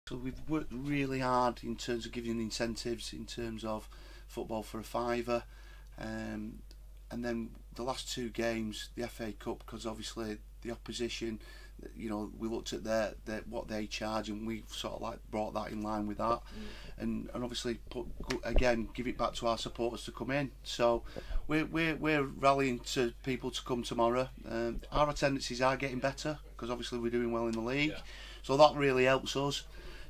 So we've worked really hard in terms of giving incentives in terms of football for a fiver, and then the last two games, the FA Cup, because obviously the opposition, we looked at what they charge, and we sort of like brought that in line with that, and obviously give it back to our supporters to come in. So we're rallying to people to come tomorrow. Our attendances are getting better because obviously we're doing well in the league, so that really helps us.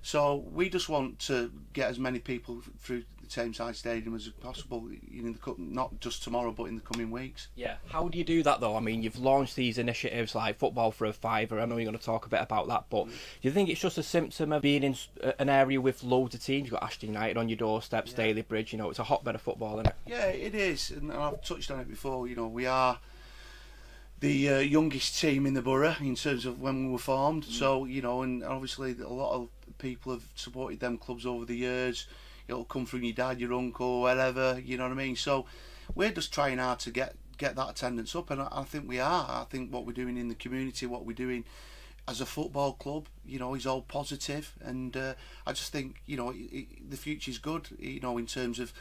So we just want to get as many people through the Tameside Stadium as possible in the cup, not just tomorrow but in the coming weeks. Yeah. How do you do that though? I mean, you've launched these initiatives like Football for a Fiver. I know you're going to talk a bit about that, but do you think it's just a symptom of being in an area with loads of teams? You've got Ashton United on your doorstep, Staley Bridge, it's a hotbed of football, isn't it? Yeah, it is, and I've touched on it before. We are the youngest team in the borough in terms of when we were formed. So and obviously a lot of people have supported them clubs over the years. It'll come from your dad, your uncle, whatever. You know what I mean? So we're just trying hard to get that attendance up, and I think we are. I think what we're doing in the community, what we're doing as a football club, is all positive, and I just think the future's good. In terms of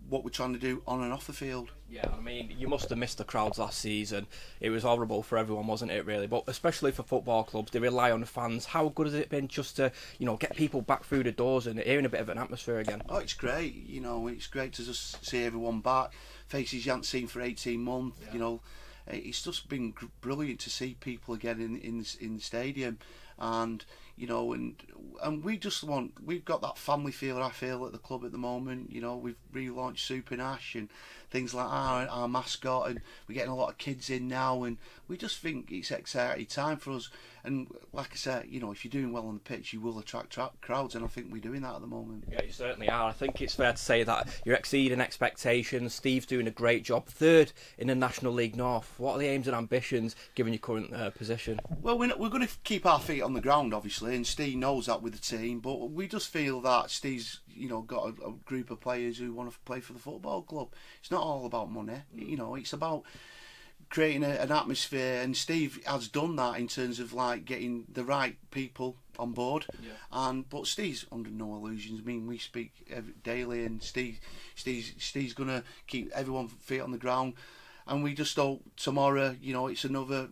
what we're trying to do on and off the field. Yeah, I mean, you must have missed the crowds last season. It was horrible for everyone, wasn't it, really? But especially for football clubs, they rely on the fans. How good has it been just to, get people back through the doors and hearing a bit of an atmosphere again? Oh, it's great. It's great to just see everyone back. Faces you haven't seen for 18 months. Yeah. It's just been brilliant to see people again in the stadium, and and we've got that family feel, I feel, at the club at the moment. We've relaunched Super Nash and things like our mascot, and we're getting a lot of kids in now, and we just think it's an exciting time for us. And like I said, if you're doing well on the pitch, you will attract crowds, and I think we're doing that at the moment. Yeah, you certainly are. I think it's fair to say that you're exceeding expectations. Steve's doing a great job. Third in the National League North. What are the aims and ambitions given your current position? Well, we're going to keep our feet on the ground, obviously, and Steve knows that with the team, but we just feel that Steve's got a group of players who want to play for the football club. It's not all about money. It's about creating an atmosphere, and Steve has done that in terms of like getting the right people on board. But Steve's under no illusions. I mean, we speak daily, and Steve's gonna keep everyone feet on the ground, and we just hope tomorrow it's another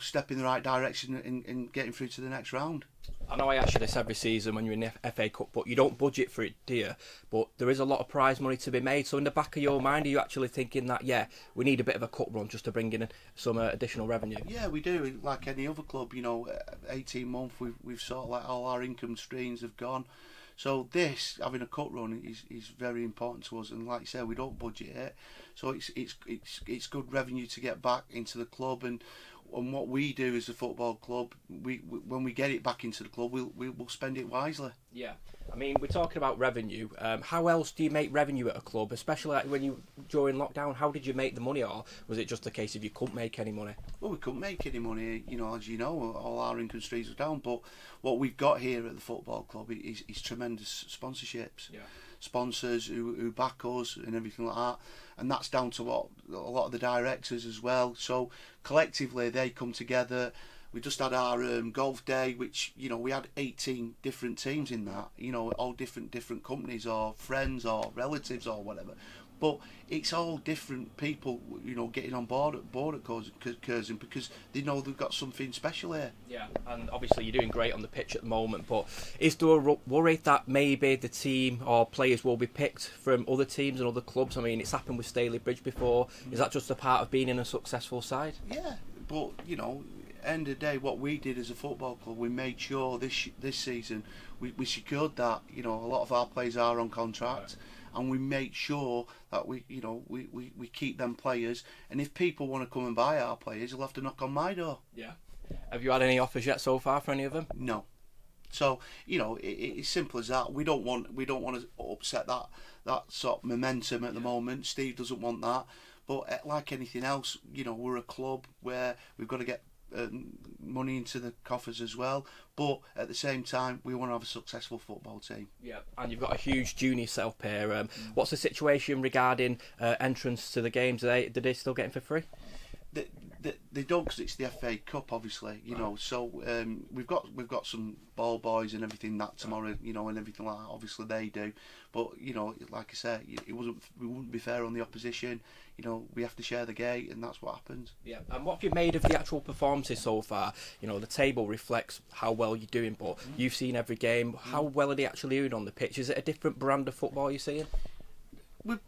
step in the right direction in getting through to the next round. I know I ask you this every season when you're in the FA Cup, but you don't budget for it, do you? But there is a lot of prize money to be made. So in the back of your mind, are you actually thinking that, we need a bit of a cup run just to bring in some additional revenue? Yeah, we do. Like any other club, 18 months, we've sort of like all our income streams have gone. So having a cut run is very important to us, and like you said, we don't budget it. So it's good revenue to get back into the club, and what we do as a football club, when we get it back into the club, we'll spend it wisely. Yeah, I mean, we're talking about revenue. How else do you make revenue at a club, especially like during lockdown? How did you make the money, or was it just a case of you couldn't make any money? Well, we couldn't make any money, as you know, all our income streams are down. But what we've got here at the football club is tremendous sponsorships. Yeah. Sponsors who back us and everything like that, and that's down to a lot of the directors as well. So collectively they come together. We just had our golf day, which we had 18 different teams in that, all different companies or friends or relatives or whatever. But it's all different people, getting on board at Curzon, because they know they've got something special here. Yeah, and obviously you're doing great on the pitch at the moment, but is there a worry that maybe the team or players will be picked from other teams and other clubs? I mean, it's happened with Staley Bridge before. Is that just a part of being in a successful side? Yeah, but end of the day, what we did as a football club, we made sure this season we secured that. A lot of our players are on contract. Right. And we make sure that we keep them players. And if people want to come and buy our players, they'll have to knock on my door. Yeah. Have you had any offers yet so far for any of them? No. So it's simple as that. We don't want to upset that sort of momentum at the moment. Steve doesn't want that. But like anything else, we're a club where we've got to get money into the coffers as well, but at the same time we want to have a successful football team. Yeah, and you've got a huge junior setup here. What's the situation regarding entrance to the games? Do they still get in for free? they don't, because it's the FA Cup, obviously, you know. So we've got some ball boys and everything that tomorrow, you know, and everything like that. Obviously they do, but you know, like I said, we wouldn't be fair on the opposition. You know, we have to share the gate, and that's what happens. Yeah. And what have you made of the actual performances so far? You know, the table reflects how well you're doing, but you've seen every game. How well are they actually doing on the pitch? Is it a different brand of football you're seeing?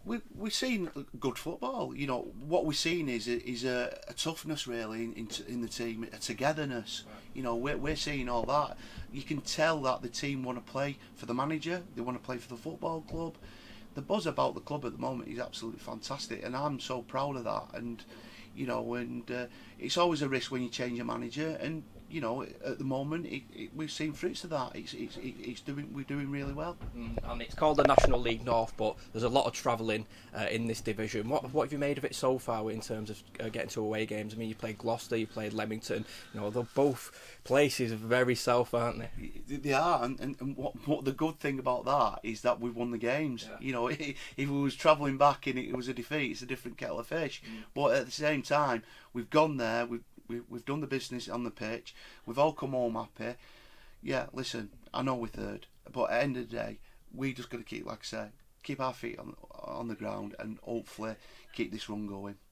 We've seen good football. You know, what we've seen is a toughness really in the team, a togetherness. You know, we're seeing all that. You can tell that the team want to play for the manager. They want to play for the football club. The buzz about the club at the moment is absolutely fantastic, and I'm so proud of that. And you know, it's always a risk when you change a manager, and you know, at the moment, we've seen fruits of that. We're doing really well. And it's called the National League North, but there's a lot of travelling in this division. What have you made of it so far in terms of getting to away games? I mean, you played Gloucester, you played Leamington. You know, they're both places very south, aren't they? They are, and what the good thing about that is that we've won the games. Yeah. You know, if we was travelling back and it was a defeat, it's a different kettle of fish. But at the same time, we've gone there. We've done the business on the pitch. We've all come home happy. Yeah, listen, I know we're third, but at the end of the day, we just got to keep, like I say, keep our feet on the ground and hopefully keep this run going.